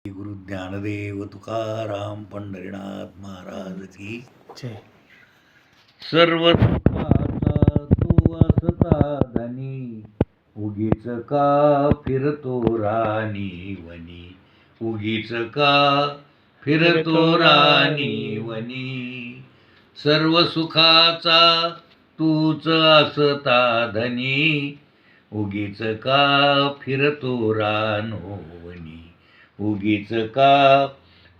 गुरु ज्ञानदेव तुकाराम पंढरीनाथ महाराज की जय. सर्व सुखाचा तू असता धनी, उगीच का फिरतो राणी वनी, उगीच का फिरतो राणी वनी. सर्व सुखाचा तूच असता धनी, उगीच का फिरतो रानो वनी, उगीच का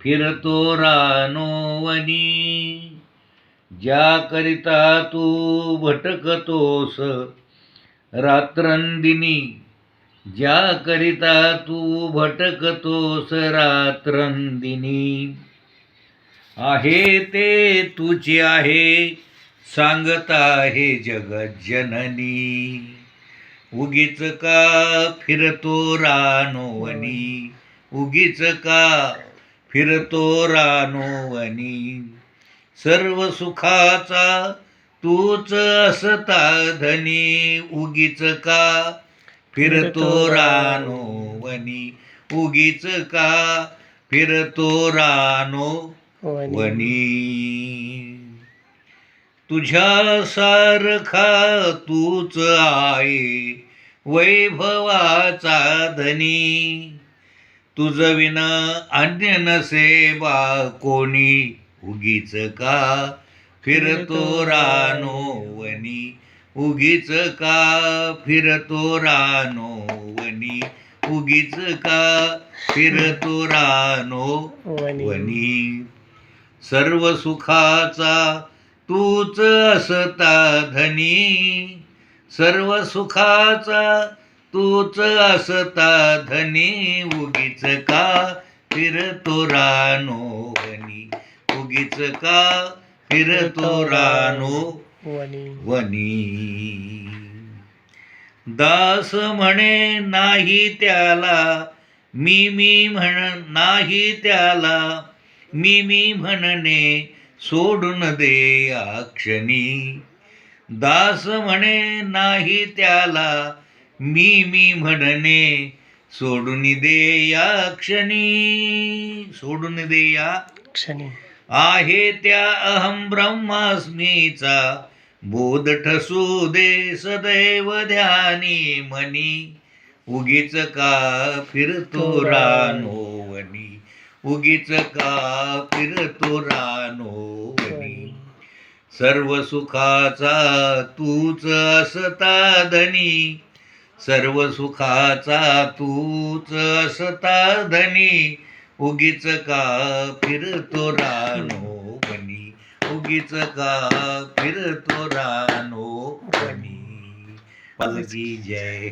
फिरतो रानो वनी. ज्याकरिता तू भटकतोस रात्रंदिनी, ज्याकरिता तू भटकतोस रात्रंदिनी, आहे ते तुझे आहे सांगत आहे जगज्जननी. उगीच का फिरतो रानो वनी, उगीच का फिरतो रानो वनी. सर्व सुखाचा तूच असता धनी, उगीच का फिरतो रानो वनी, उगीच का फिरतो रानो वनी. तुझ्यासारखा तूच आहे वैभवाचा धनी, तुझ विन अन्य नसे बा कोणी. उगीच का फिरतो रानो वनी, उगीच का फिरतो रानो वनी, उगीच का फिरतो रानो वनी. सर्व सुखाचा तूच असता धनी, सर्व सुखाचा तूच असता धनी. उगीच का फिरतो रानो वनी, उगीच का फिरतो रानो वनी. दास म्हणे नाही त्याला मी म्हण नाही त्याला, मी म्हणणे सोडून दे या क्षणी. दास म्हणे नाही त्याला मी म्हणणे सोडून दे या क्षणी, सोडून दे या क्षणी. आहे त्या अहम ब्रह्मास्मीचा बोध ठसू दे सदैव ध्यानी मनी. उगीच का फिरतो रानो वनी, उगीच का फिरतो रानो वनी. सर्व सुखाचा तूच असता धनी, सर्व सुखाचा तूच असता धनी. उगीच का फिरतो रानो वनी, उगीच का फिरतो रानो वनी. पालकी जय.